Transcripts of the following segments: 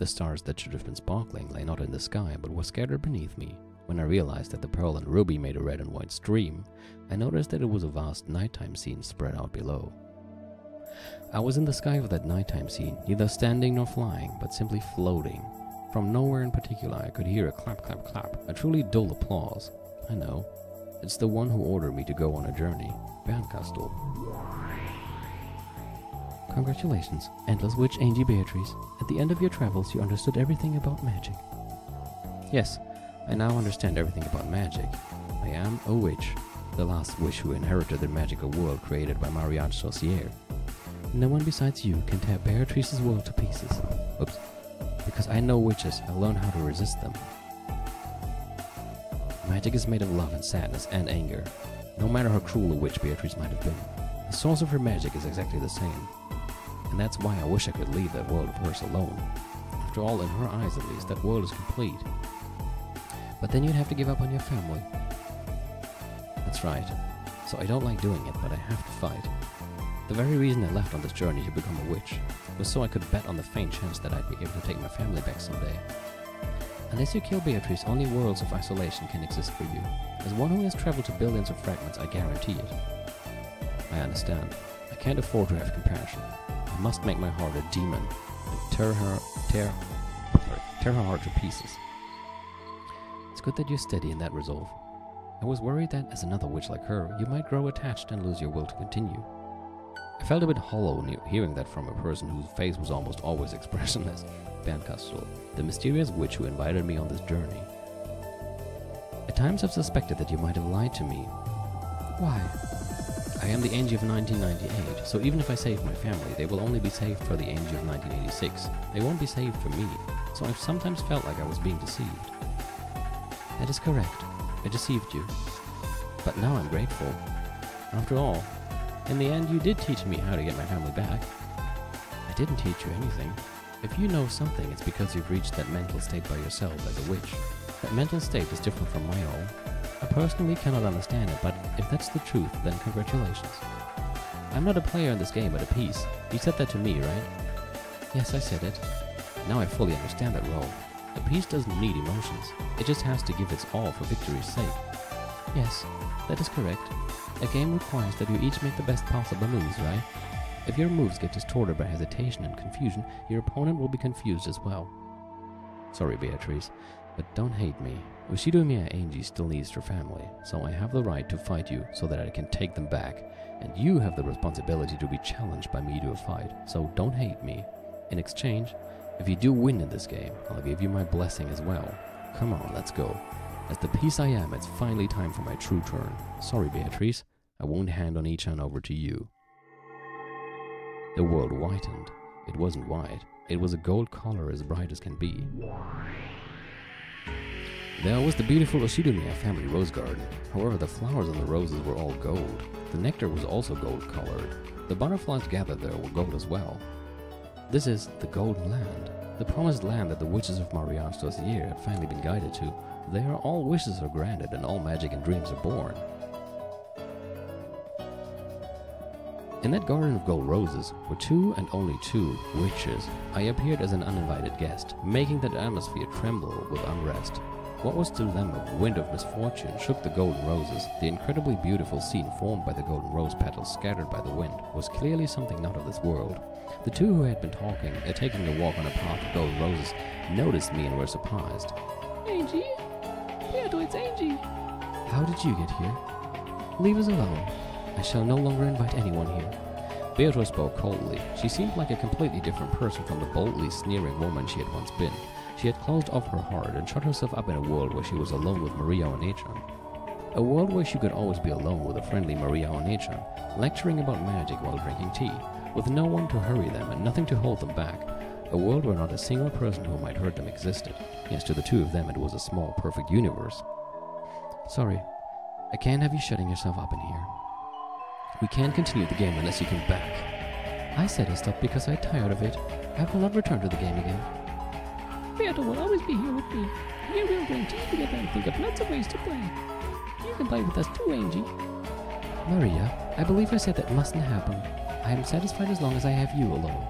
The stars that should have been sparkling lay not in the sky, but were scattered beneath me. When I realized that the pearl and ruby made a red and white stream, I noticed that it was a vast nighttime scene spread out below. I was in the sky of that nighttime scene, neither standing nor flying, but simply floating. From nowhere in particular, I could hear a clap, clap, clap, a truly dull applause. I know. It's the one who ordered me to go on a journey, Bernkastel. Congratulations, Endless Witch Angie Beatrice. At the end of your travels, you understood everything about magic. Yes, I now understand everything about magic. I am a witch, the last witch who inherited the magical world created by Mariage Saucier. No one besides you can tear Beatrice's world to pieces. Oops. Because I know witches, I learned how to resist them. Magic is made of love and sadness and anger. No matter how cruel a witch Beatrice might have been, the source of her magic is exactly the same. And that's why I wish I could leave that world of hers alone. After all, in her eyes at least, that world is complete. But then you'd have to give up on your family. That's right. So I don't like doing it, but I have to fight. The very reason I left on this journey to become a witch was so I could bet on the faint chance that I'd be able to take my family back someday. Unless you kill Beatrice, only worlds of isolation can exist for you. As one who has traveled to billions of fragments, I guarantee it. I understand. I can't afford to have compassion. I must make my heart a demon and tear her heart to pieces. It's good that you're steady in that resolve. I was worried that, as another witch like her, you might grow attached and lose your will to continue. I felt a bit hollow hearing that from a person whose face was almost always expressionless, Bernkastel, the mysterious witch who invited me on this journey. At times I've suspected that you might have lied to me. Why? I am the Ange of 1998, so even if I save my family, they will only be saved for the Ange of 1986. They won't be saved for me, so I've sometimes felt like I was being deceived. That is correct. I deceived you. But now I'm grateful. After all, in the end, you did teach me how to get my family back. I didn't teach you anything. If you know something, it's because you've reached that mental state by yourself as a witch. That mental state is different from my own. I personally cannot understand it, but if that's the truth, then congratulations. I'm not a player in this game, but a piece. You said that to me, right? Yes, I said it. Now I fully understand that role. A piece doesn't need emotions. It just has to give its all for victory's sake. Yes, that is correct. A game requires that you each make the best possible moves, right? If your moves get distorted by hesitation and confusion, your opponent will be confused as well. Sorry, Beatrice, but don't hate me. Ushidome Angie still needs her family, so I have the right to fight you so that I can take them back, and you have the responsibility to be challenged by me to a fight, so don't hate me. In exchange, if you do win in this game, I'll give you my blessing as well. Come on, let's go. As the piece I am, it's finally time for my true turn. Sorry, Beatrice, I won't hand on each hand over to you. The world whitened. It wasn't white. It was a gold color as bright as can be. There was the beautiful Ushidome family rose garden. However, the flowers on the roses were all gold. The nectar was also gold colored. The butterflies gathered there were gold as well. This is the Golden Land, the promised land that the witches of Mariage Saucier had finally been guided to. There all wishes are granted and all magic and dreams are born. In that garden of gold roses were two and only two witches. I appeared as an uninvited guest, making that atmosphere tremble with unrest. What was to them a wind of misfortune shook the golden roses. The incredibly beautiful scene formed by the golden rose petals scattered by the wind was clearly something not of this world. The two who had been taking a walk on a path of golden roses noticed me and were surprised. Angie? Beato, it's Angie! How did you get here? Leave us alone. I shall no longer invite anyone here. Beato spoke coldly. She seemed like a completely different person from the boldly sneering woman she had once been. She had closed off her heart and shut herself up in a world where she was alone with Maria Onechan. A world where she could always be alone with a friendly Maria Onechan, lecturing about magic while drinking tea, with no one to hurry them and nothing to hold them back. A world where not a single person who might hurt them existed. Yes, to the two of them it was a small, perfect universe. Sorry, I can't have you shutting yourself up in here. We can't continue the game unless you come back. I said I stopped because I'm tired of it. I will not return to the game again. Beato will always be here with me. Here we'll drink tea together and think of lots of ways to play. You can play with us too, Angie. Maria, I believe I said that mustn't happen. I am satisfied as long as I have you alone.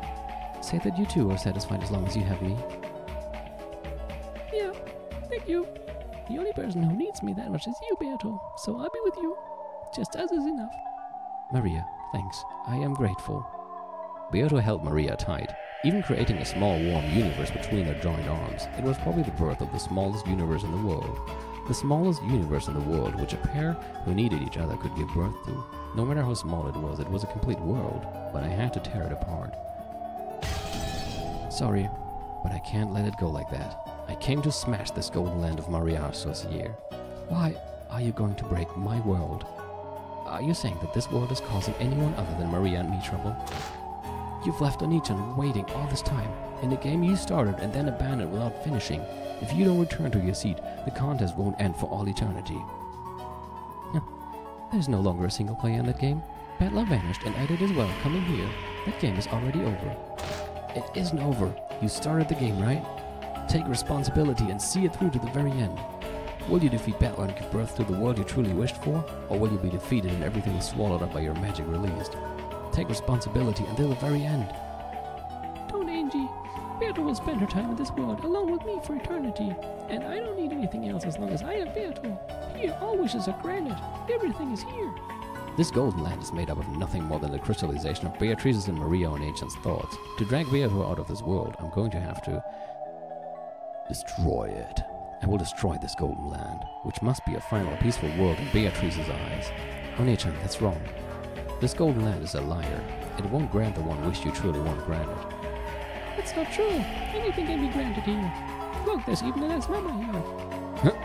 Say that you too are satisfied as long as you have me. with you. The only person who needs me that much is you, Beato, so I'll be with you. Just as is enough. Maria, thanks. I am grateful. Beato held Maria tight, even creating a small warm universe between their joined arms. It was probably the birth of the smallest universe in the world. The smallest universe in the world which a pair who needed each other could give birth to. No matter how small it was a complete world, but I had to tear it apart. Sorry, but I can't let it go like that. I came to smash this golden land of Maria Associer. Why are you going to break my world? Are you saying that this world is causing anyone other than Maria and me trouble? You've left Onichan waiting all this time, in a game you started and then abandoned without finishing. If you don't return to your seat, the contest won't end for all eternity. There's no longer a single player in that game. Battler vanished and I did as well, coming here. That game is already over. It isn't over. You started the game, right? Take responsibility and see it through to the very end. Will you defeat Battler and give birth to the world you truly wished for? Or will you be defeated and everything is swallowed up by your magic released? Take responsibility until the very end. Don't, Angie. Beato will spend her time in this world alone with me for eternity. And I don't need anything else as long as I have Beato. Here, all wishes are granted. Everything is here. This golden land is made up of nothing more than the crystallization of Beatrice's and Maria Onichan's thoughts. To drag Beato out of this world, I'm going to have to destroy it. I will destroy this golden land, which must be a final peaceful world in Beatrice's eyes. Onichan, that's wrong. This golden land is a liar. It won't grant the one wish you truly want granted. That's not true. Anything can be granted here. Look, there's even a nice mama here. Huh?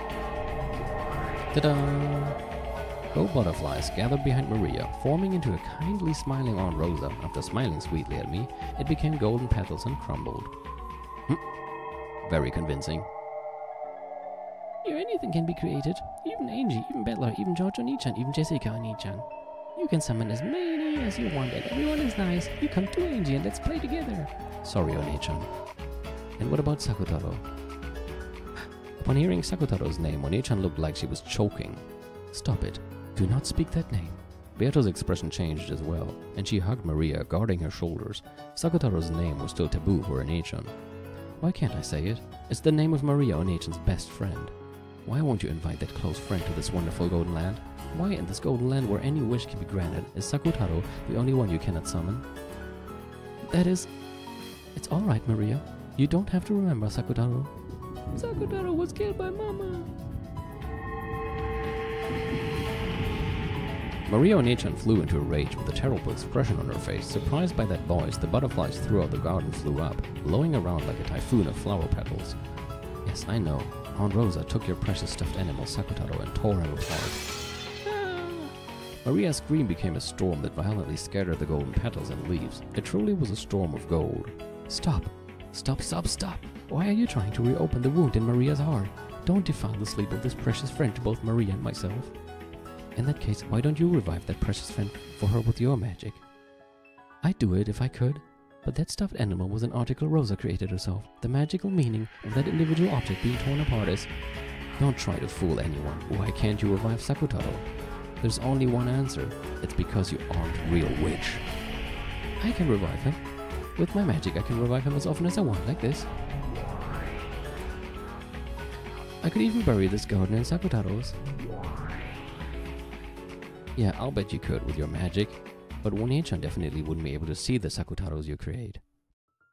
Ta-da! Gold butterflies gathered behind Maria, forming into a kindly smiling Aunt Rosa. After smiling sweetly at me, it became golden petals and crumbled. Very convincing. Here anything can be created. Even Angie, even Battler, even George Onichan, even Jessica Onichan. You can summon as many as you want and everyone is nice. You come to Angie and let's play together. Sorry, Onichan. And what about Sakutaro? Upon hearing Sakutaro's name, Onichan looked like she was choking. Stop it. Do not speak that name. Beato's expression changed as well, and she hugged Maria, guarding her shoulders. Sakutaro's name was still taboo for Onichan. Why can't I say it? It's the name of Maria Onichan's best friend. Why won't you invite that close friend to this wonderful golden land? Why in this golden land where any wish can be granted is Sakutaro the only one you cannot summon? That is... It's alright, Maria. You don't have to remember Sakutaro. Sakutaro was killed by Mama. Maria Onichan flew into a rage with a terrible expression on her face. Surprised by that voice, the butterflies throughout the garden flew up, blowing around like a typhoon of flower petals. Yes, I know. Aunt Rosa took your precious stuffed animal Sakutaro and tore him apart. Maria's scream became a storm that violently scattered the golden petals and leaves. It truly was a storm of gold. Stop! Stop, stop, stop! Why are you trying to reopen the wound in Maria's heart? Don't defile the sleep of this precious friend to both Maria and myself. In that case, why don't you revive that precious friend for her with your magic? I'd do it if I could, but that stuffed animal was an article Rosa created herself. The magical meaning of that individual object being torn apart is... Don't try to fool anyone. Why can't you revive Sakutaro? There's only one answer. It's because you aren't a real witch. I can revive him. With my magic, I can revive him as often as I want, like this. I could even bury this garden in Sakutaro's. Yeah, I'll bet you could with your magic, but Onichan definitely wouldn't be able to see the Sakutaros you create.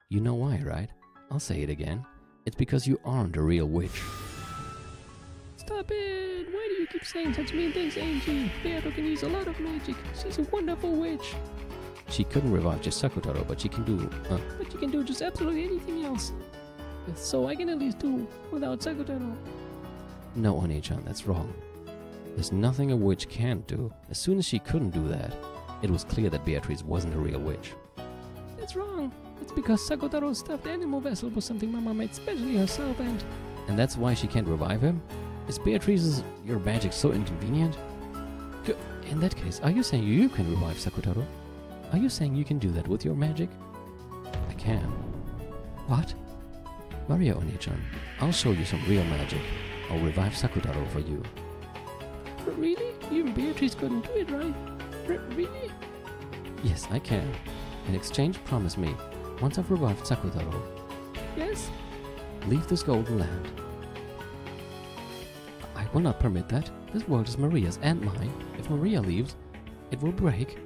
You know why, right? I'll say it again. It's because you aren't a real witch. Stop it! Why do you keep saying such mean things, Angie? Beato can use a lot of magic. She's a wonderful witch. She couldn't revive just Sakutaro, but she can do... But she can do just absolutely anything else. So I can at least do without Sakutaro. No, Onichan, that's wrong. There's nothing a witch can't do. As soon as she couldn't do that, it was clear that Beatrice wasn't a real witch. That's wrong. It's because Sakutaro's stuffed animal vessel was something Mama made specially herself and... And that's why she can't revive him? Is Beatrice's your magic so inconvenient? In that case, are you saying you can revive Sakutaro? Are you saying you can do that with your magic? I can. What? Maria Onichan, I'll show you some real magic. I'll revive Sakutaro for you. Really? Even Beatrice couldn't do it, right? Really? Yes, I can. In exchange, promise me, once I've revived Sakutaro... Yes? Leave this golden land. I will not permit that. This world is Maria's and mine. If Maria leaves, it will break.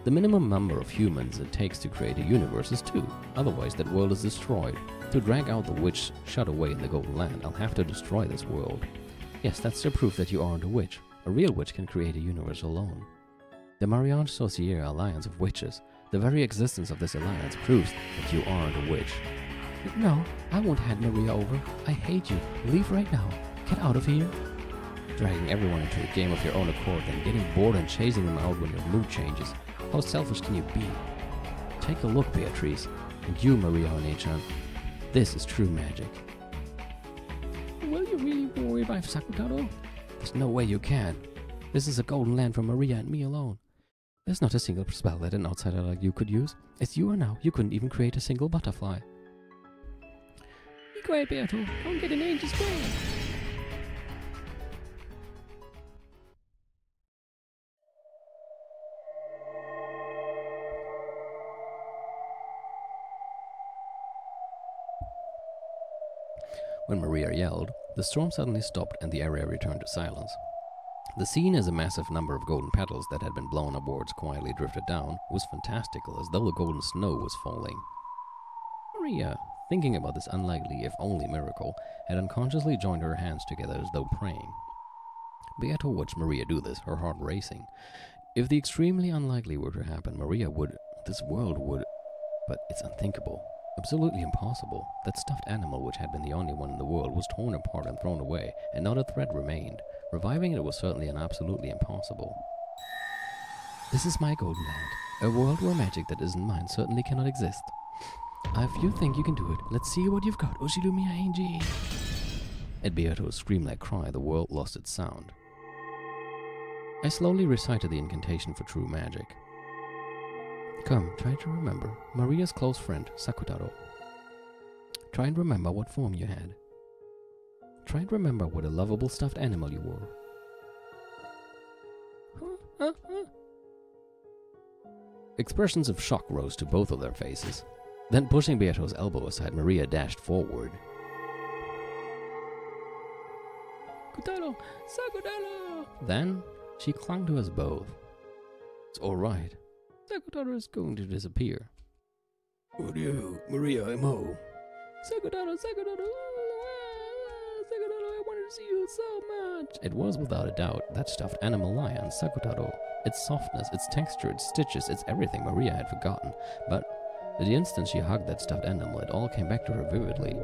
The minimum number of humans it takes to create a universe is 2. Otherwise, that world is destroyed. To drag out the witch shut away in the Golden Land, I'll have to destroy this world. Yes, that's the proof that you aren't a witch. A real witch can create a universe alone. The Mariage Sorcière Alliance of Witches, the very existence of this alliance proves that you aren't a witch. No, I won't hand Maria over. I hate you. Leave right now. Get out of here. Dragging everyone into a game of your own accord, then getting bored and chasing them out when your mood changes. How selfish can you be? Take a look, Beatrice. And you, Maria One-chan. This is true magic. Will you really revive Sakutaro? There's no way you can. This is a golden land for Maria and me alone. There's not a single spell that an outsider like you could use. As you are now, you couldn't even create a single butterfly. Be quiet, Beato. Don't get an Ange's way. When Maria yelled, the storm suddenly stopped and the area returned to silence. The scene, as a massive number of golden petals that had been blown upwards quietly drifted down, was fantastical, as though the golden snow was falling. Maria, thinking about this unlikely if only miracle, had unconsciously joined her hands together as though praying. Beato watched Maria do this, her heart racing. If the extremely unlikely were to happen, Maria would, this world would, but it's unthinkable. Absolutely impossible. That stuffed animal, which had been the only one in the world, was torn apart and thrown away, and not a thread remained. Reviving it was certainly and absolutely impossible. This is my golden land. A world where magic that isn't mine certainly cannot exist. If you think you can do it, let's see what you've got, Ushilumia Ange. At Beato's scream-like cry, the world lost its sound. I slowly recited the incantation for true magic. Come, try to remember Maria's close friend, Sakutaro. Try and remember what form you had. Try and remember what a lovable stuffed animal you were. Expressions of shock rose to both of their faces. Then, pushing Beato's elbow aside, Maria dashed forward. Kutaro! Sakutaro! Then, she clung to us both. It's all right. Sakutaro is going to disappear. What are you, Maria? I'm home. Sakutaro, Sakutaro, Sakutaro, I wanted to see you so much. It was without a doubt that stuffed animal lion, Sakutaro. Its softness, its texture, its stitches, its everything Maria had forgotten. But the instant she hugged that stuffed animal, it all came back to her vividly.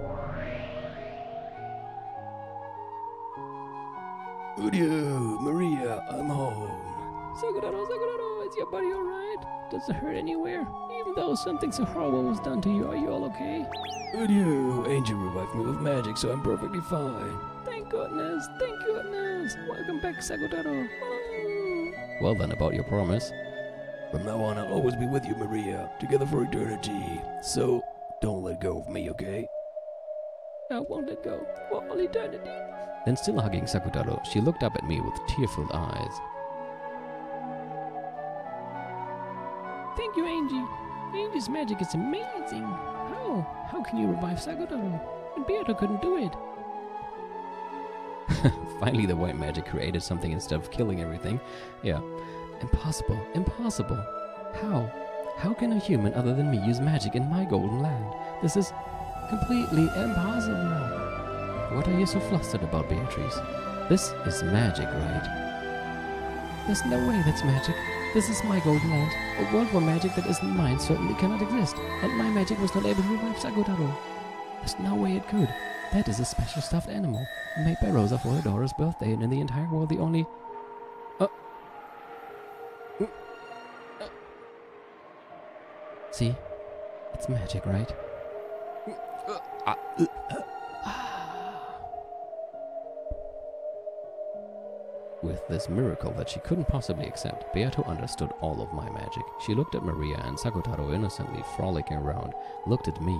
What are you, Maria? I'm home. Sakutaro, Sakutaro, is your body alright? Does it hurt anywhere? Even though something so horrible was done to you, are you all okay? What are you? Angel revived me with magic, so I'm perfectly fine. Thank goodness, thank goodness. Welcome back, Sakutaro. Oh. Well then, about your promise. From now on, I'll always be with you, Maria, together for eternity. So, don't let go of me, okay? I won't let go for all eternity. Then, still hugging Sakutaro, she looked up at me with tear-filled eyes. Thank you, Angie. Angie's magic is amazing. How? How can you revive Sakutaro? And Beato couldn't do it. Finally, the white magic created something instead of killing everything. Yeah. Impossible. Impossible. How? How can a human other than me use magic in my golden land? This is completely impossible. What are you so flustered about, Beatrice? This is magic, right? There's no way that's magic. This is my golden land. A world where magic that isn't mine certainly cannot exist. And my magic was not able to revive Sakutaro. There's no way it could. That is a special stuffed animal, made by Rosa for her daughter's birthday, and in the entire world the only... See? It's magic, right? With this miracle that she couldn't possibly accept, Beato understood all of my magic. She looked at Maria and Sakutaro innocently frolicking around, looked at me,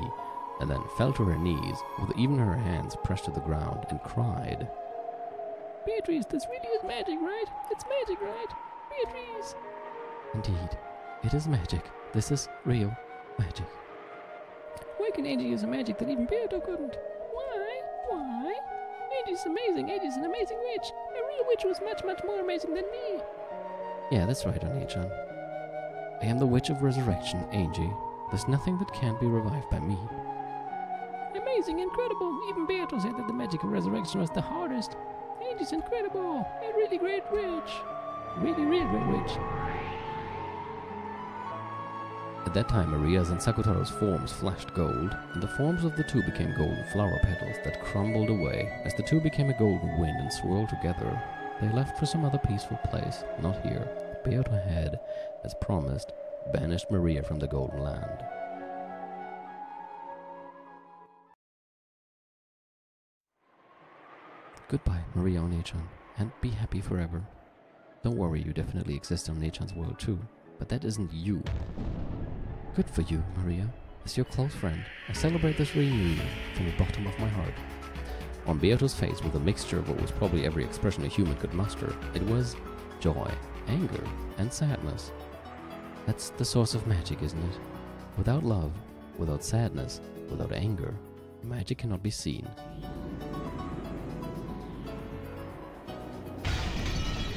and then fell to her knees, with even her hands pressed to the ground, and cried. Beatrice, this really is magic, right? It's magic, right? Beatrice! Indeed, it is magic. This is real magic. Why can Angie use a magic that even Beato couldn't? Why? Why? Ange's amazing. Ange's an amazing witch. A real witch was much, much more amazing than me. Yeah, that's right, Oni-chan. I am the Witch of Resurrection, Ange. There's nothing that can't be revived by me. Amazing, incredible. Even Beato said that the magic of resurrection was the hardest. Ange's incredible. A really great witch. Really, really great witch. At that time, Maria's and Sakutaro's forms flashed gold, and the forms of the two became golden flower petals that crumbled away. As the two became a golden wind and swirled together, they left for some other peaceful place, not here. Beato had, as promised, banished Maria from the Golden Land. Goodbye, Maria Oni-chan, and be happy forever. Don't worry, you definitely exist on Oni-chan's world too, but that isn't you. Good for you, Maria. As your close friend, I celebrate this reunion from the bottom of my heart. On Beato's face, with a mixture of what was probably every expression a human could muster, it was joy, anger, and sadness. That's the source of magic, isn't it? Without love, without sadness, without anger, magic cannot be seen.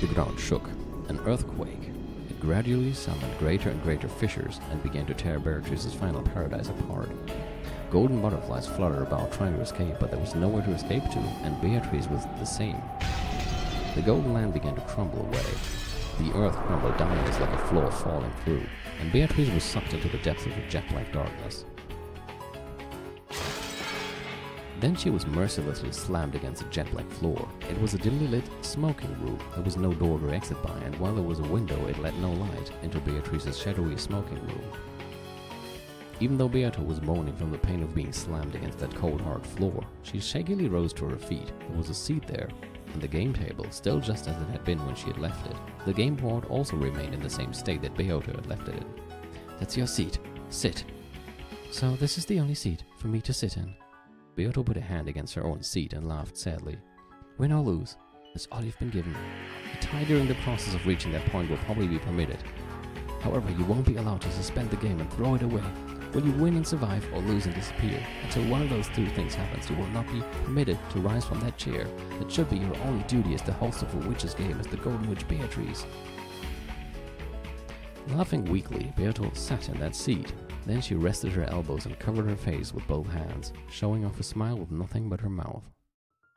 The ground shook. An earthquake. It gradually summoned greater and greater fissures and began to tear Beatrice's final paradise apart. Golden butterflies fluttered about trying to escape, but there was nowhere to escape to, and Beatrice was the same. The golden land began to crumble away. The earth crumbled downwards like a floor falling through, and Beatrice was sucked into the depths of the jet-like darkness. Then she was mercilessly slammed against a jet-like floor. It was a dimly lit smoking room. There was no door to exit by, and while there was a window, it let no light into Beatrice's shadowy smoking room. Even though Beato was moaning from the pain of being slammed against that cold, hard floor, she shakily rose to her feet. There was a seat there, and the game table, still just as it had been when she had left it. The game board also remained in the same state that Beato had left it in. That's your seat. Sit. So this is the only seat for me to sit in. Beato put a hand against her own seat and laughed sadly. Win or lose, that's all you've been given. A tie during the process of reaching that point will probably be permitted. However, you won't be allowed to suspend the game and throw it away. Will you win and survive, or lose and disappear? Until one of those two things happens, you will not be permitted to rise from that chair. That should be your only duty as the host of a witch's game as the Golden Witch Beatrice. Laughing weakly, Beato sat in that seat. Then she rested her elbows and covered her face with both hands, showing off a smile with nothing but her mouth.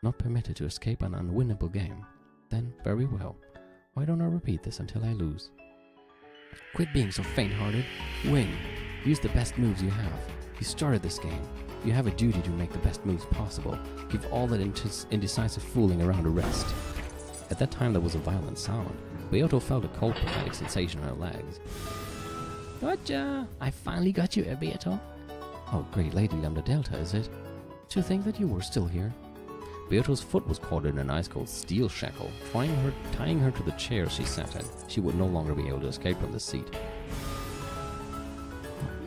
Not permitted to escape an unwinnable game. Then, very well. Why don't I repeat this until I lose? Quit being so faint-hearted. Win. Use the best moves you have. You started this game. You have a duty to make the best moves possible. Give all that indecisive fooling around a rest. At that time there was a violent sound. Beato felt a cold pneumatic sensation in her legs. Gotcha! I finally got you, Beato. Oh, great Lady Lambda Delta, is it? To think that you were still here. Beato's foot was caught in an ice-cold steel shackle, tying her to the chair she sat in. She would no longer be able to escape from the seat.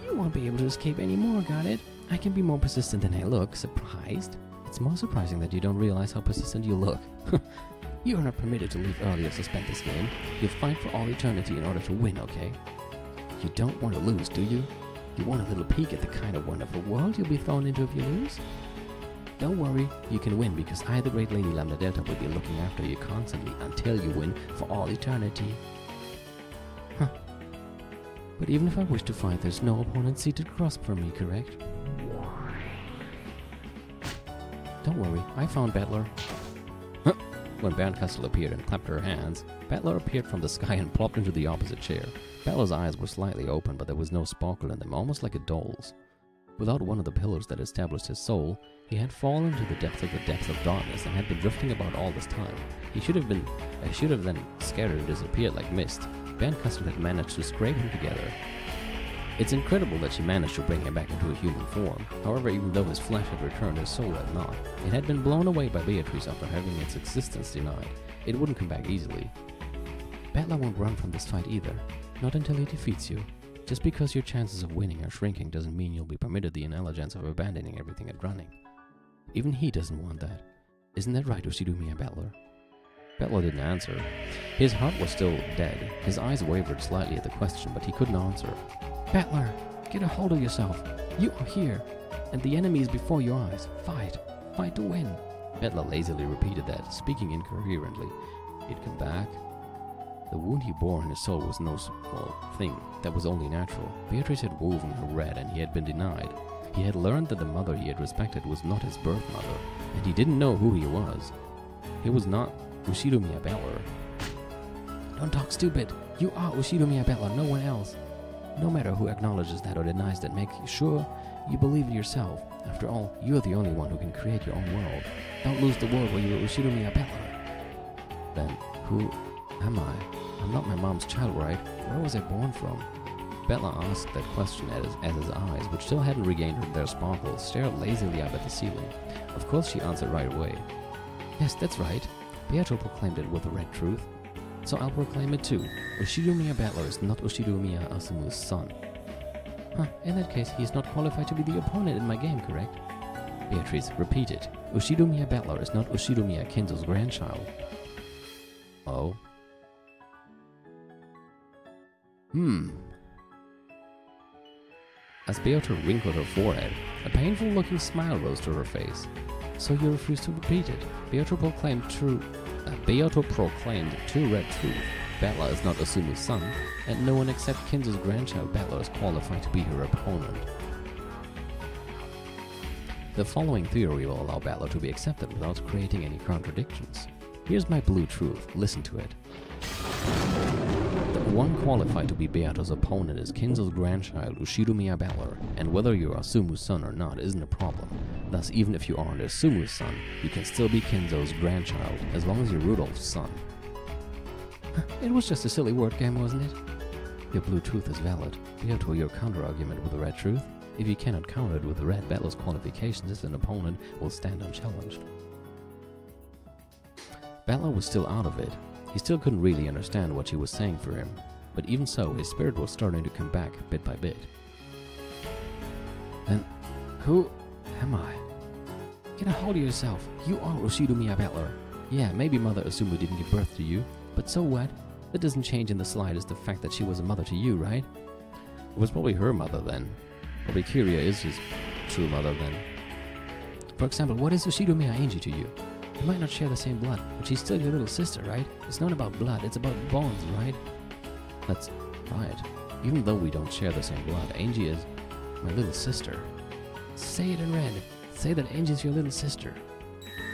You won't be able to escape anymore, got it? I can be more persistent than I look. Surprised? It's more surprising that you don't realize how persistent you look. You are not permitted to leave early or suspend this game. You'll fight for all eternity in order to win, okay? You don't want to lose, do you? You want a little peek at the kind of wonderful world you'll be thrown into if you lose? Don't worry, you can win because I, the great Lady Lambda Delta, will be looking after you constantly until you win for all eternity. Huh. But even if I wish to fight, there's no opponent seated across from me, correct? Don't worry, I found Battler. Huh. When Bernkastel appeared and clapped her hands, Battler appeared from the sky and plopped into the opposite chair. Battler's eyes were slightly open, but there was no sparkle in them, almost like a doll's. Without one of the pillars that established his soul, he had fallen to the depths of darkness and had been drifting about all this time. He should have then scattered and disappeared like mist. Bernkastel had managed to scrape him together. It's incredible that she managed to bring him back into a human form. However, even though his flesh had returned, his soul had not. It had been blown away by Beatrice after having its existence denied. It wouldn't come back easily. Battler won't run from this fight either. Not until he defeats you. Just because your chances of winning are shrinking doesn't mean you'll be permitted the intelligence of abandoning everything and running. Even he doesn't want that. Isn't that right, Ushidumi Battler? Battler didn't answer. His heart was still dead. His eyes wavered slightly at the question, but he couldn't answer. Battler, get a hold of yourself. You are here, and the enemy is before your eyes. Fight. Fight to win. Bella lazily repeated that, speaking incoherently. He'd come back. The wound he bore in his soul was no small thing. That was only natural. Beatrice had woven her red, and he had been denied. He had learned that the mother he had respected was not his birth mother, and he didn't know who he was. He was not Ushido Miyabella. Don't talk stupid! You are Ushido Miyabella, no one else! No matter who acknowledges that or denies that, make sure you believe it yourself. After all, you're the only one who can create your own world. Don't lose the world where you're Ushido Miyabella. Then, who am I? I'm not my mom's child, right? Where was I born from? Bella asked that question as his eyes, which still hadn't regained their sparkle, stared lazily up at the ceiling. Of course she answered right away. Yes, that's right. Beato proclaimed it with the red truth. So I'll proclaim it too. Ushido Miyabella is not Ushido Asumu's son. Huh, in that case, he is not qualified to be the opponent in my game, correct? Beatrice, repeat it. Ushido Miyabella is not Ushido Kinzo's grandchild. Oh? As Beato wrinkled her forehead, a painful-looking smile rose to her face. So you refuse to repeat it? Beato proclaimed two red truth. Bella is not Asumu's son, and no one except Kinzo's grandchild Bella is qualified to be her opponent. The following theory will allow Bella to be accepted without creating any contradictions. Here's my blue truth, listen to it. The one qualified to be Beato's opponent is Kinzo's grandchild Ushido Miyabella, and whether you're Asumu's son or not isn't a problem. Thus, even if you aren't Asumu's son, you can still be Kinzo's grandchild, as long as you're Rudolph's son. It was just a silly word game, wasn't it? Your blue truth is valid. Beato, your counter-argument with the red truth. If you cannot counter it with the red, Bella's qualifications as an opponent will stand unchallenged. Bella was still out of it. He still couldn't really understand what she was saying for him, but even so, his spirit was starting to come back bit by bit. Then, who am I? Get a hold of yourself. You are Ushido Miyabella. Yeah, maybe Mother Asumu didn't give birth to you, but so what? That doesn't change in the slightest the fact that she was a mother to you, right? It was probably her mother then. Probably Kiria is his true mother then. For example, what is Ushido Ange to you? You might not share the same blood, but she's still your little sister, right? It's not about blood, it's about bonds, right? That's right. Even though we don't share the same blood, Angie is my little sister. Say it in red. Say that Angie is your little sister.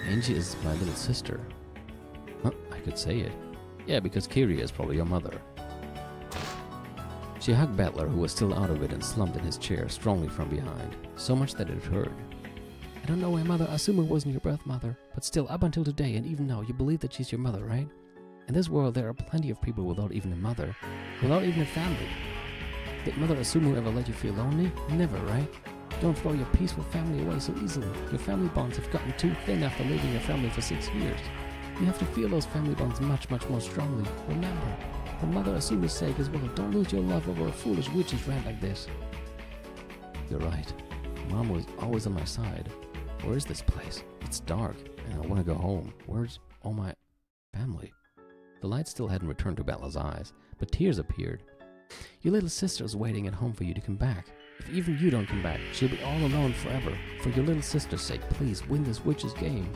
Angie is my little sister. Huh, I could say it. Yeah, because Kiria is probably your mother. She hugged Battler, who was still out of it and slumped in his chair strongly from behind, so much that it hurt. I don't know why Mother Asumu wasn't your birth mother, but still, up until today and even now, you believe that she's your mother, right? In this world, there are plenty of people without even a mother, without even a family. Did Mother Asumu ever let you feel lonely? Never, right? Don't throw your peaceful family away so easily. Your family bonds have gotten too thin after leaving your family for 6 years. You have to feel those family bonds much, much more strongly. Remember, for Mother Asumu's sake as well, don't lose your love over a foolish witch's rant like this. You're right. Mom was always on my side. Where is this place? It's dark, and I want to go home. Where's all my family? The light still hadn't returned to Bella's eyes, but tears appeared. Your little sister's waiting at home for you to come back. If even you don't come back, she'll be all alone forever. For your little sister's sake, please win this witch's game.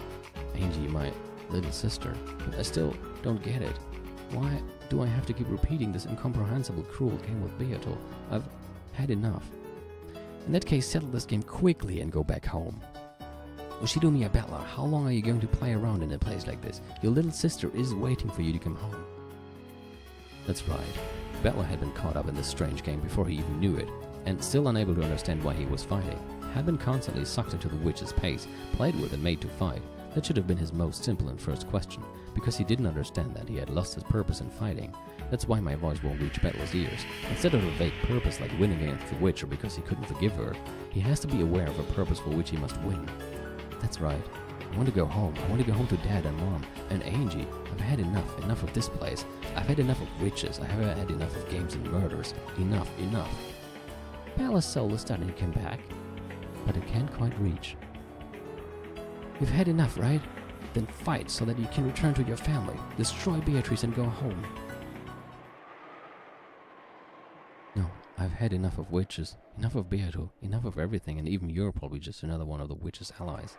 Angie, my little sister, but I still don't get it. Why do I have to keep repeating this incomprehensible, cruel game with Beato? I've had enough. In that case, settle this game quickly and go back home. Ushido Miyabella, how long are you going to play around in a place like this? Your little sister is waiting for you to come home. That's right. Bella had been caught up in this strange game before he even knew it, and still unable to understand why he was fighting. Had been constantly sucked into the witch's pace, played with and made to fight. That should have been his most simple and first question, because he didn't understand that he had lost his purpose in fighting. That's why my voice won't reach Bella's ears. Instead of a vague purpose like winning against the witch or because he couldn't forgive her, he has to be aware of a purpose for which he must win. That's right. I want to go home. I want to go home to Dad and Mom and Angie. I've had enough of this place. I've had enough of witches. I have had enough of games and murders. Enough. Bella's soul is starting to come back, but it can't quite reach. You've had enough, right? Then fight so that you can return to your family. Destroy Beatrice and go home. No, I've had enough of witches, enough of Beato, enough of everything, and even you're probably just another one of the witch's allies.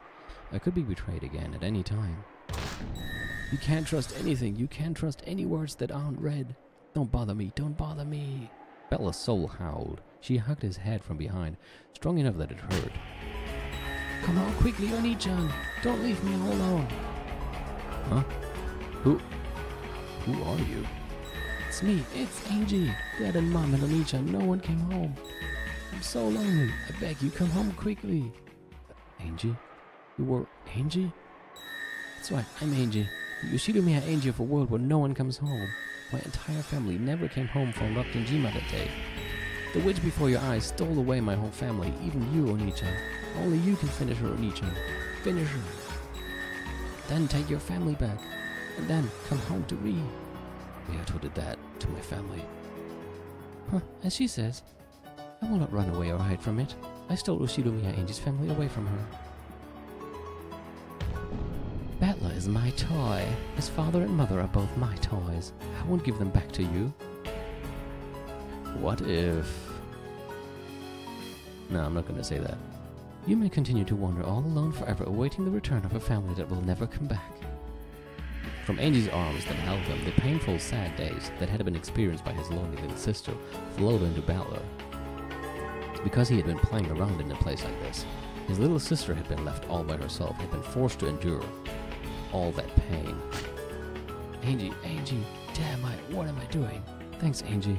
I could be betrayed again at any time. You can't trust anything. You can't trust any words that aren't read. Don't bother me. Don't bother me. Bella's soul howled. She hugged his head from behind, strong enough that it hurt. Come on quickly, Oni-chan. Don't leave me all alone. Huh? Who are you? It's me. It's Ange. Dad and Mom and Oni-chan. No one came home. I'm so lonely. I beg you, come home quickly. Ange? You were Ange? That's right, I'm Ange. You shooted me at Ange of a world where no one comes home. My entire family never came home from Rockdenjima that day. The witch before your eyes stole away my whole family, even you, Oni-chan. Only you can finish her, Oni-chan. Finish her. Then take your family back, and then come home to me. Beato did that to my family. Huh, as she says. I will not run away or hide from it. I stole Ushidomiya Ange's family away from her. Battler is my toy. His father and mother are both my toys. I won't give them back to you. What if... No, I'm not going to say that. You may continue to wander all alone forever, awaiting the return of a family that will never come back. From Ange's arms that held him, the painful, sad days that had been experienced by his lonely little sister flowed into Battler. Because he had been playing around in a place like this, his little sister had been left all by herself, had been forced to endure all that pain. Ange, damn, what am I doing? Thanks, Ange.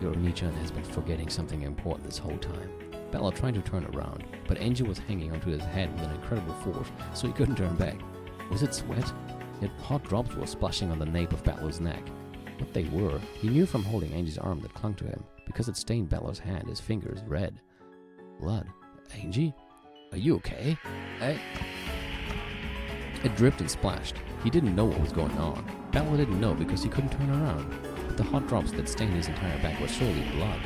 Your Oni-chan has been forgetting something important this whole time. Bella tried to turn around, but Ange was hanging onto his head with an incredible force, so he couldn't turn back. Was it sweat? Yet hot drops were splashing on the nape of Bella's neck. What they were, he knew from holding Ange's arm that clung to him, because it stained Bella's hand, his fingers red. Blood. Ange? Are you okay? It dripped and splashed. He didn't know what was going on. Bella didn't know because he couldn't turn around. But the hot drops that stained his entire back were surely blood.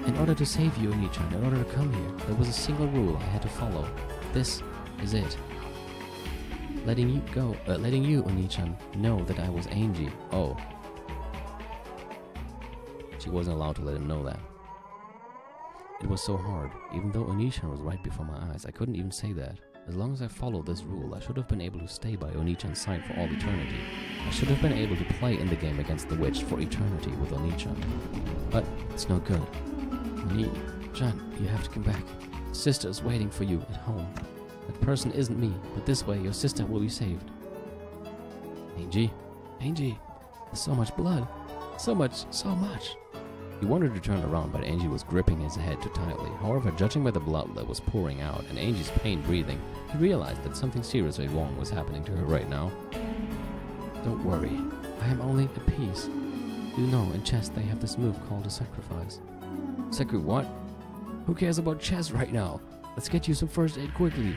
In order to save you, Oni-chan, in order to come here, there was a single rule I had to follow. This is it. Letting you, Oni-chan, know that I was Ange. Oh. She wasn't allowed to let him know that. It was so hard. Even though Oni-chan was right before my eyes, I couldn't even say that. As long as I followed this rule, I should have been able to stay by Oni-chan's side for all eternity. I should have been able to play in the game against the witch for eternity with Oni-chan. But it's no good. Oni-chan, you have to come back. Sister's waiting for you at home. That person isn't me, but this way your sister will be saved. Ange, there's so much blood. So much. He wanted to turn around, but Ange was gripping his head too tightly. However, judging by the blood that was pouring out and Ange's pain breathing, he realized that something seriously wrong was happening to her right now. Don't worry, I am only a piece. You know, in chess they have this move called a sacrifice. What? Who cares about chess right now? Let's get you some first aid quickly.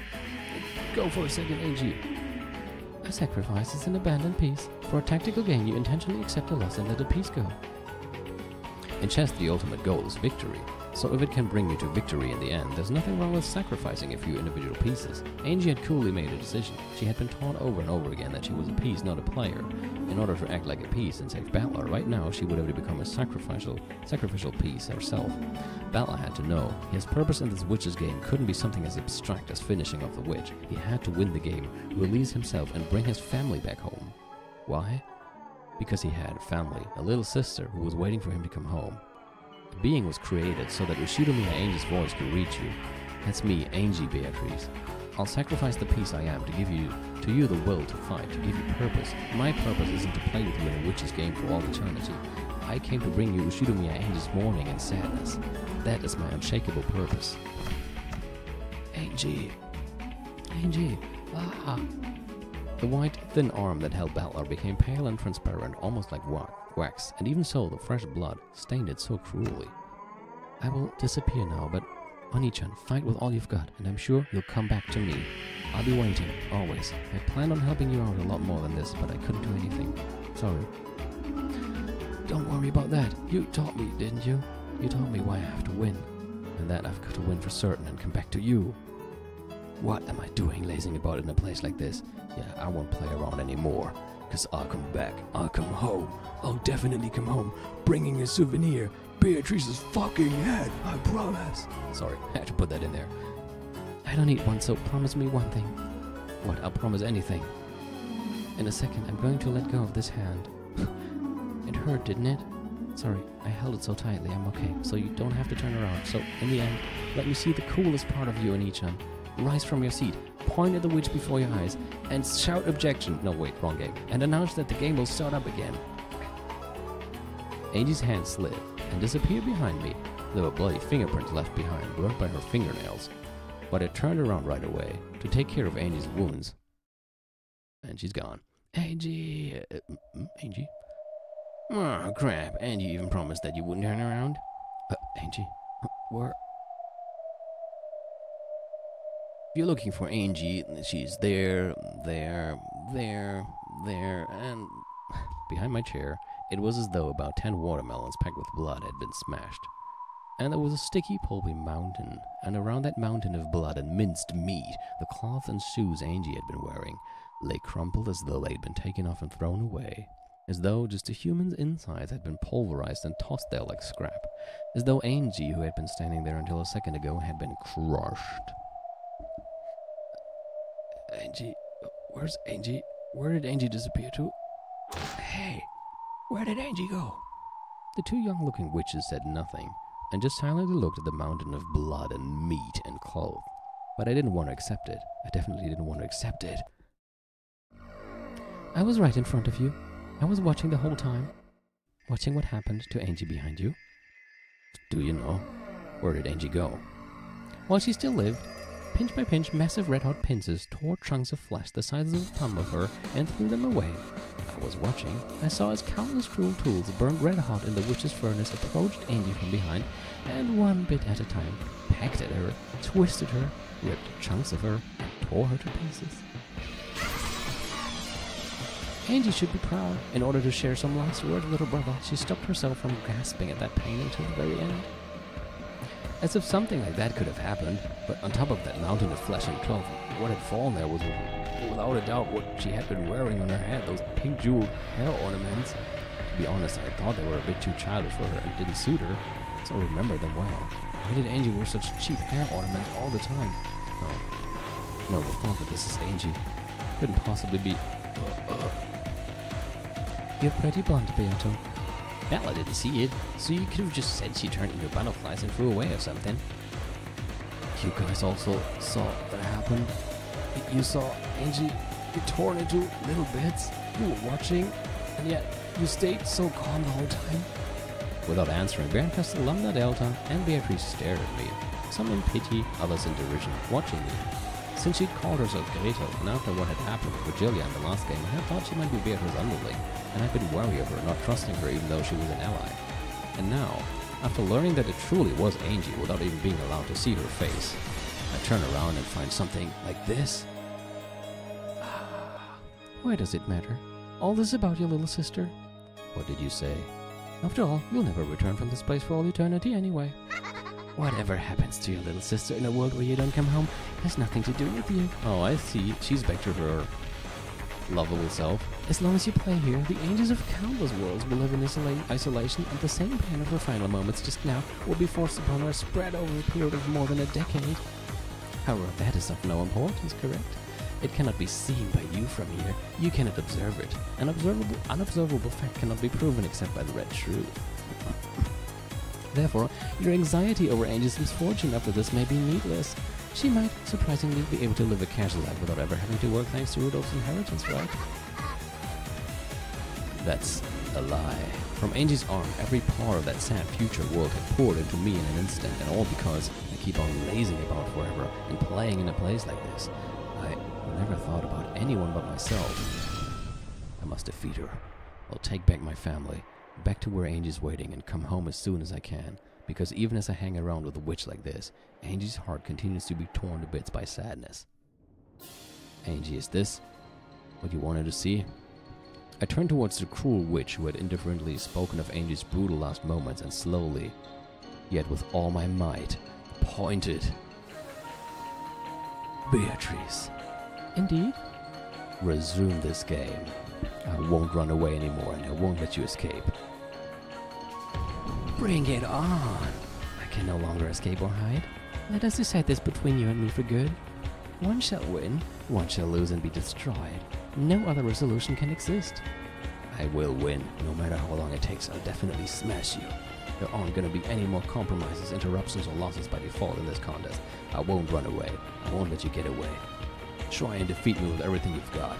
Go for a second, Ange. A sacrifice is an abandoned piece. For a tactical game, you intentionally accept a loss and let a piece go. In chess, the ultimate goal is victory, so if it can bring you to victory in the end, there's nothing wrong with sacrificing a few individual pieces. Ange had coolly made a decision. She had been taught over and over again that she was a piece, not a player. In order to act like a piece and save Battler, right now she would have to become a sacrificial piece herself. Battler had to know his purpose in this witch's game couldn't be something as abstract as finishing off the witch. He had to win the game, release himself, and bring his family back home. Why? Because he had a family, a little sister who was waiting for him to come home. The being was created so that Ushidomiya Ange's voice could reach you. That's me, Ange Beatrice. I'll sacrifice the piece I am to give you the will to fight, to give you purpose. My purpose isn't to play with you in a witch's game for all eternity. I came to bring you Ushidomiya Ange's mourning and sadness. That is my unshakable purpose. Ange. Ah. The white, thin arm that held Battler became pale and transparent, almost like wax, and even so, the fresh blood stained it so cruelly. I will disappear now, but Oni-chan, fight with all you've got, and I'm sure you'll come back to me. I'll be waiting, always. I planned on helping you out a lot more than this, but I couldn't do anything. Sorry. Don't worry about that. You taught me, didn't you? You taught me why I have to win, and that I've got to win for certain and come back to you. What am I doing lazing about in a place like this? Yeah, I won't play around anymore. 'Cause I'll come back. I'll come home. I'll definitely come home, bringing a souvenir. Beatrice's fucking head, I promise. Sorry, I had to put that in there. I don't need one, so promise me one thing. What? I'll promise anything. In a second, I'm going to let go of this hand. It hurt, didn't it? Sorry, I held it so tightly. I'm okay, so you don't have to turn around. So, in the end, let me see the coolest part of you in each one. Rise from your seat, point at the witch before your eyes, and shout objection. No, wait, wrong game. And announce that the game will start up again. Angie's hand slid and disappeared behind me. There were bloody fingerprints left behind, burnt by her fingernails. But I turned around right away to take care of Angie's wounds. And she's gone. Angie... Angie? Oh, crap. Angie even promised that you wouldn't turn around. Angie? Where? If you're looking for Angie, she's there, and... Behind my chair, it was as though about 10 watermelons packed with blood had been smashed. And there was a sticky, pulpy mountain, and around that mountain of blood and minced meat, the cloth and shoes Angie had been wearing lay crumpled as though they'd been taken off and thrown away, as though just a human's insides had been pulverized and tossed there like scrap, as though Angie, who had been standing there until a second ago, had been crushed. Angie, where's Angie? Where did Angie disappear to? Hey, where did Angie go? The two young-looking witches said nothing, and just silently looked at the mountain of blood and meat and cloth. But I didn't want to accept it. I definitely didn't want to accept it. I was right in front of you. I was watching the whole time. Watching what happened to Angie behind you. Do you know? Where did Angie go? While she still lived, pinch by pinch, massive red-hot pincers tore chunks of flesh the size of the thumb of her and threw them away. I was watching. I saw as countless cruel tools burned red-hot in the witch's furnace approached Angie from behind, and one bit at a time, pecked at her, twisted her, ripped chunks of her, and tore her to pieces. Angie should be proud. In order to share some last word with little brother, she stopped herself from gasping at that pain until the very end. As if something like that could have happened, but on top of that mountain of flesh and cloth, what had fallen there was without a doubt what she had been wearing on her head, those pink jeweled hair ornaments. To be honest, I thought they were a bit too childish for her and didn't suit her, so I remembered them well. Why did Angie wear such cheap hair ornaments all the time? No, the thought that this is Angie couldn't possibly be... You're pretty blonde, Beato. Well, I didn't see it, so you could have just said she turned into butterflies and flew away or something. You guys also saw what happened? You saw Angie get torn into little bits? You were watching, and yet you stayed so calm the whole time? Without answering, Baroness Lambda Delta and Beatrice stared at me, some in pity, others in derision, watching me. Since she'd called herself Gretel, and after what had happened with Virgilia in the last game, I had thought she might be Beatrice's underling, and I'd been wary of her, not trusting her even though she was an ally. And now, after learning that it truly was Angie without even being allowed to see her face, I turn around and find something like this. Why does it matter? All this about your little sister? What did you say? After all, you'll never return from this place for all eternity anyway. Whatever happens to your little sister in a world where you don't come home has nothing to do with you. Oh, I see. She's back to her lovable self. As long as you play here, the angels of countless worlds will live in isolation, and the same pain of her final moments just now will be forced upon her, spread over a period of more than a decade. However, that is of no importance, correct? It cannot be seen by you from here. You cannot observe it. An unobservable fact cannot be proven except by the red shrew. Therefore, your anxiety over Angel's misfortune after this may be needless. She might, surprisingly, be able to live a casual life without ever having to work thanks to Rudolph's inheritance, right? That's a lie. From Angie's arm, every part of that sad future world had poured into me in an instant, and all because I keep on lazing about forever and playing in a place like this. I never thought about anyone but myself. I must defeat her. I'll take back my family, back to where Angie's waiting, and come home as soon as I can, because even as I hang around with a witch like this, Angie's heart continues to be torn to bits by sadness. Angie, is this what you wanted to see? I turned towards the cruel witch who had indifferently spoken of Angie's brutal last moments and slowly, yet with all my might, pointed. Beatrice. Indeed? Resume this game. I won't run away anymore, and I won't let you escape. Bring it on! I can no longer escape or hide. Let us decide this between you and me for good. One shall win, one shall lose and be destroyed. No other resolution can exist. I will win, no matter how long it takes. I'll definitely smash you. There aren't gonna be any more compromises, interruptions, or losses by default in this contest. I won't run away. I won't let you get away. Try and defeat me with everything you've got.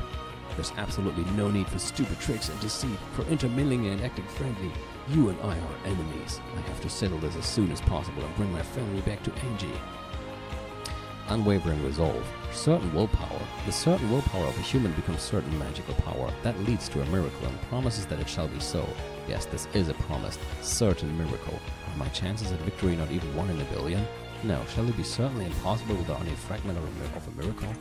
There's absolutely no need for stupid tricks and deceit, for intermingling and acting friendly. You and I are enemies. I have to settle this as soon as possible and bring my family back to Ange. Unwavering resolve, certain willpower. The certain willpower of a human becomes certain magical power. That leads to a miracle and promises that it shall be so. Yes, this is a promised, certain miracle. Are my chances at victory not even 1 in a billion? No, shall it be certainly impossible without any fragment of a miracle?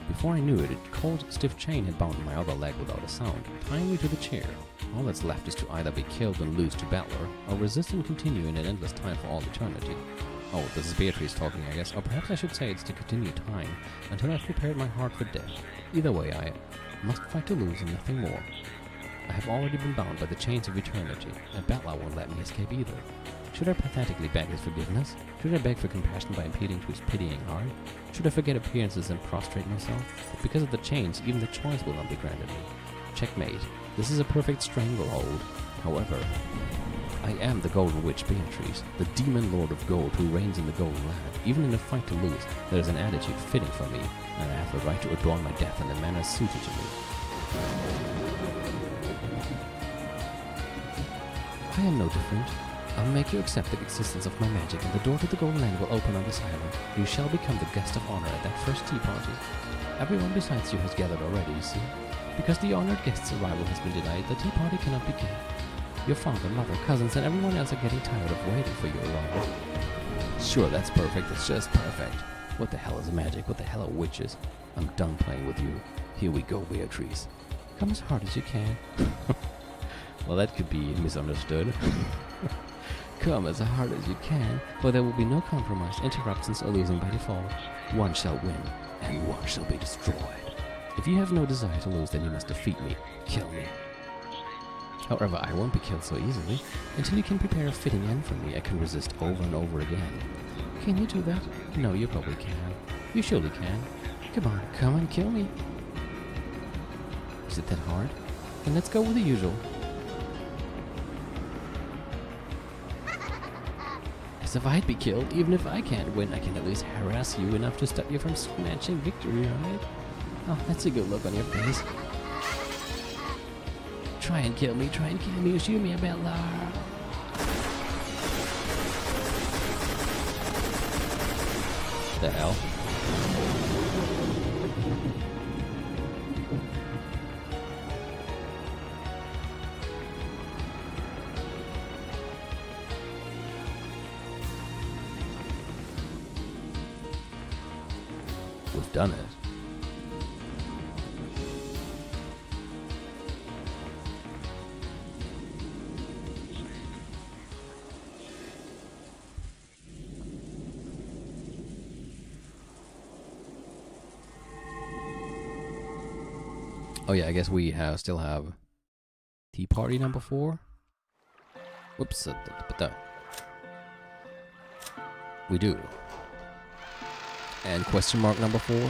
Before I knew it, a cold, stiff chain had bound my other leg without a sound, tying me to the chair. All that's left is to either be killed and lose to Battler, or resist and continue in an endless time for all eternity. Oh, this is Beatrice talking, I guess. Or perhaps I should say it's to continue time, until I've prepared my heart for death. Either way, I must fight to lose and nothing more. I have already been bound by the chains of eternity, and Battler won't let me escape either. Should I pathetically beg his forgiveness? Should I beg for compassion by appealing to his pitying heart? Should I forget appearances and prostrate myself? Because of the chains, even the choice will not be granted me. Checkmate. This is a perfect stranglehold. However, I am the Golden Witch Beatrice, the demon lord of gold who reigns in the Golden Land. Even in a fight to lose, there is an attitude fitting for me, and I have the right to adorn my death in a manner suited to me. I am no different. I'll make you accept the existence of my magic, and the door to the Golden Land will open on this island. You shall become the guest of honor at that first tea party. Everyone besides you has gathered already, you see. Because the honored guest's arrival has been denied, the tea party cannot begin. Your father, mother, cousins, and everyone else are getting tired of waiting for your arrival. Sure, that's perfect. It's just perfect. What the hell is magic? What the hell are witches? I'm done playing with you. Here we go, Beatrice. Come as hard as you can. Well, that could be misunderstood. Come as hard as you can, for there will be no compromise, interruptions, or losing by default. One shall win, and one shall be destroyed. If you have no desire to lose, then you must defeat me. Kill me. However, I won't be killed so easily. Until you can prepare a fitting end for me, I can resist over and over again. Can you do that? No, you probably can. You surely can. Come on, kill me. Is it that hard? Then let's go with the usual. As if I'd be killed, even if I can't win, I can at least harass you enough to stop you from snatching victory, right? Oh, that's a good look on your face. Try and kill me, shoot me a Battler. The hell? We've done it. Oh yeah, I guess we still have tea party number 4. Whoops, we do. And question mark number 4.